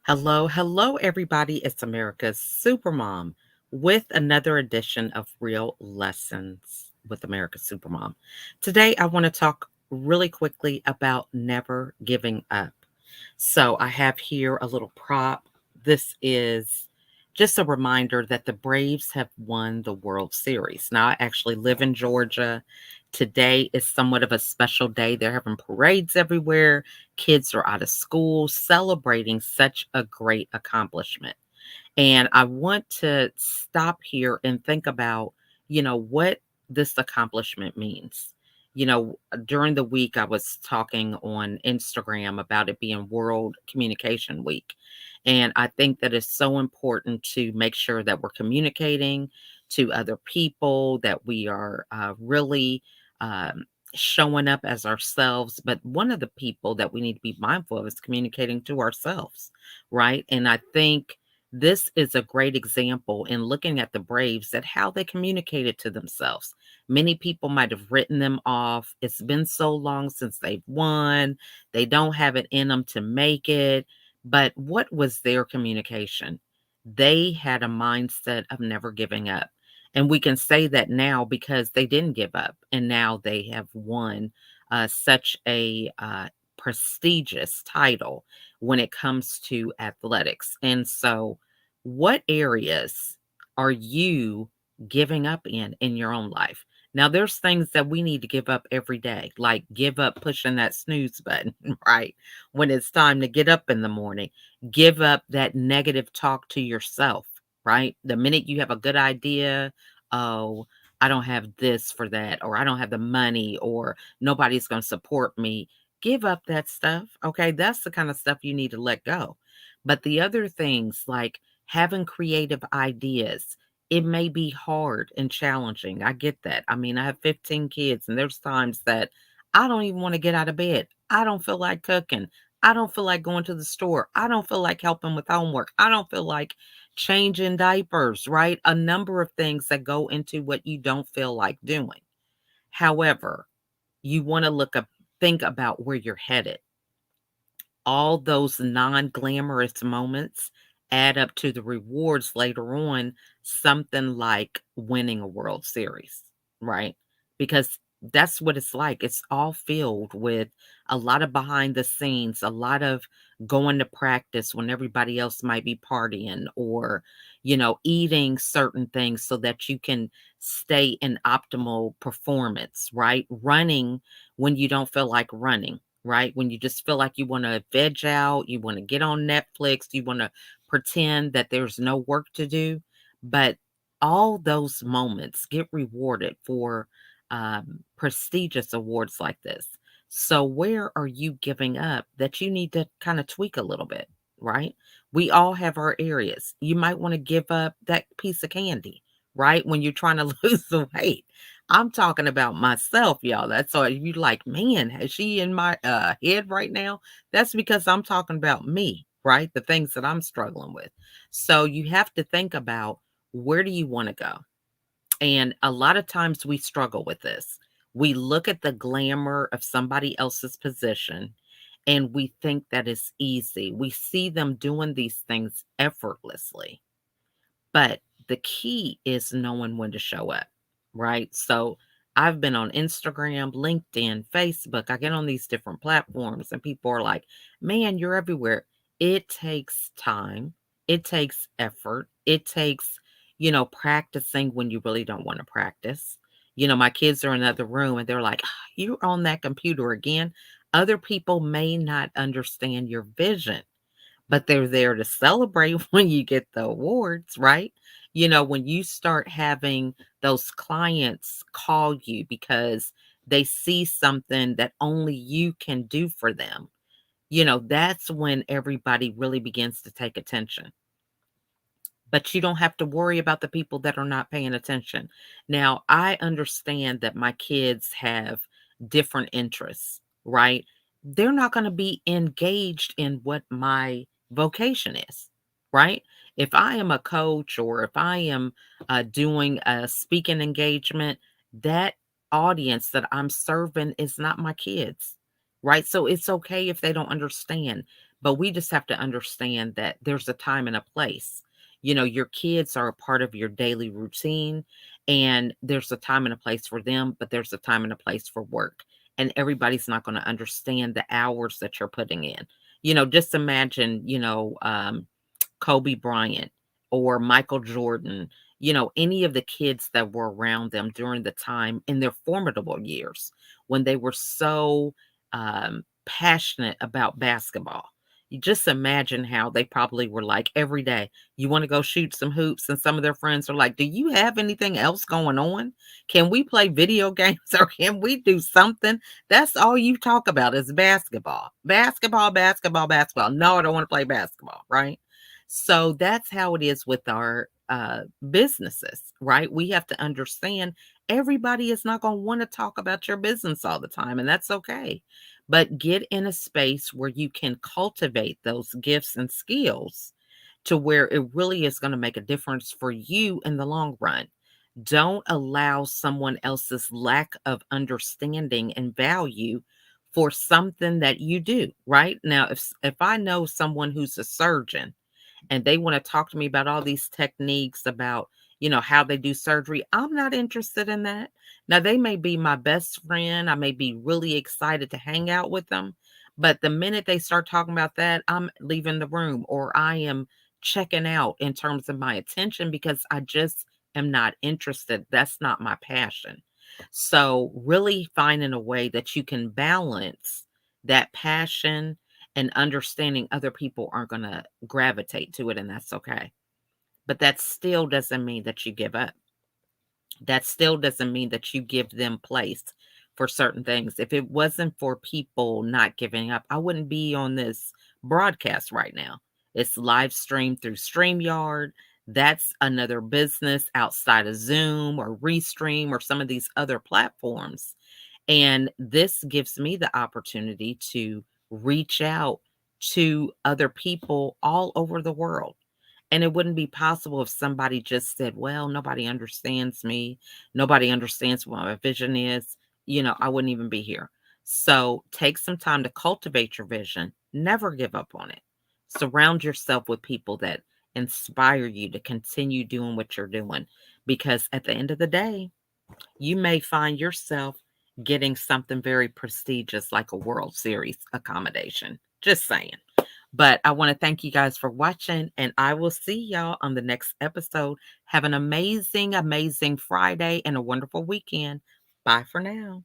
Hello, hello, everybody. It's America's Supermom with another edition of Real Lessons with America's Supermom. Today, I want to talk really quickly about never giving up. So, I have here a little prop. This is just a reminder that the Braves have won the World Series. Now, I actually live in Georgia. Today is somewhat of a special day. They're having parades everywhere. Kids are out of school celebrating such a great accomplishment. And I want to stop here and think about, what this accomplishment means. During the week, I was talking on Instagram about it being World Communication Week. And I think that it's so important to make sure that we're communicating to other people, that we are really um, showing up as ourselves. But one of the people that we need to be mindful of is communicating to ourselves, right? And I think this is a great example in looking at the Braves at how they communicated to themselves. Many people might have written them off. It's been so long since they've won. They don't have it in them to make it. But what was their communication? They had a mindset of never giving up. And we can say that now because they didn't give up. And now they have won such a prestigious title when it comes to athletics. And so, what areas are you giving up in your own life? Now, there's things that we need to give up every day, like give up pushing that snooze button, right? When it's time to get up in the morning, give up that negative talk to yourself, right? The minute you have a good idea, oh, I don't have this for that, or I don't have the money, or nobody's going to support me. Give up that stuff. Okay. That's the kind of stuff you need to let go. But the other things like having creative ideas, it may be hard and challenging. I get that. I mean, I have 15 kids, and there's times that I don't even want to get out of bed. I don't feel like cooking. I don't feel like going to the store. I don't feel like helping with homework. I don't feel like changing diapers, right? A number of things that go into what you don't feel like doing. However, you want to think about where you're headed. All those non-glamorous moments add up to the rewards later on, something like winning a World Series, right? Because that's what it's like. It's all filled with a lot of behind the scenes, a lot of going to practice when everybody else might be partying, or, eating certain things so that you can stay in optimal performance, right? Running when you don't feel like running, right? When you just feel like you want to veg out, you want to get on Netflix, you want to pretend that there's no work to do. But all those moments get rewarded for prestigious awards like this. So, where are you giving up that you need to kind of tweak a little bit, right? We all have our areas. You might want to give up that piece of candy, right? When you're trying to lose the weight. I'm talking about myself, y'all. That's all you like, man, is she in my head right now? That's because I'm talking about me, right? The things that I'm struggling with. So you have to think about, where do you want to go? And a lot of times we struggle with this. We look at the glamour of somebody else's position and we think that it's easy. We see them doing these things effortlessly. But the key is knowing when to show up, right? So I've been on Instagram, LinkedIn, Facebook. I get on these different platforms and people are like, man, you're everywhere. It takes time, it takes effort, it takes, practicing when you really don't want to practice. My kids are in another room and they're like, "Ah, you're on that computer again." Other people may not understand your vision, but they're there to celebrate when you get the awards, right? When you start having those clients call you because they see something that only you can do for them, that's when everybody really begins to take attention. But you don't have to worry about the people that are not paying attention. Now, I understand that my kids have different interests, right? They're not going to be engaged in what my vocation is, right? If I am a coach or if I am doing a speaking engagement, that audience that I'm serving is not my kids, right? So it's okay if they don't understand. But we just have to understand that there's a time and a place. Your kids are a part of your daily routine, and there's a time and a place for them, but there's a time and a place for work. And everybody's not going to understand the hours that you're putting in. Just imagine, Kobe Bryant or Michael Jordan, any of the kids that were around them during the time in their formidable years when they were so passionate about basketball. You just imagine how they probably were like every day, you want to go shoot some hoops? And some of their friends are like, do you have anything else going on? Can we play video games or can we do something? That's all you talk about is basketball, basketball, basketball, basketball. No, I don't want to play basketball. Right. So that's how it is with our businesses, right? We have to understand everybody is not going to want to talk about your business all the time, and that's okay. But get in a space where you can cultivate those gifts and skills to where it really is going to make a difference for you in the long run. Don't allow someone else's lack of understanding and value for something that you do, right? Now, if I know someone who's a surgeon and they want to talk to me about all these techniques about, how they do surgery, I'm not interested in that. Now, they may be my best friend. I may be really excited to hang out with them. But the minute they start talking about that, I'm leaving the room or I am checking out in terms of my attention because I just am not interested. That's not my passion. So, really finding a way that you can balance that passion and understanding other people aren't going to gravitate to it, and that's okay. But that still doesn't mean that you give up. That still doesn't mean that you give them place for certain things. If it wasn't for people not giving up, I wouldn't be on this broadcast right now. It's live streamed through StreamYard. That's another business outside of Zoom or Restream or some of these other platforms. And this gives me the opportunity to reach out to other people all over the world. And it wouldn't be possible if somebody just said, well, nobody understands me. Nobody understands what my vision is. I wouldn't even be here. So take some time to cultivate your vision. Never give up on it. Surround yourself with people that inspire you to continue doing what you're doing. Because at the end of the day, you may find yourself getting something very prestigious like a World Series accommodation. Just saying. But I want to thank you guys for watching, and I will see y'all on the next episode. Have an amazing, amazing Friday and a wonderful weekend. Bye for now.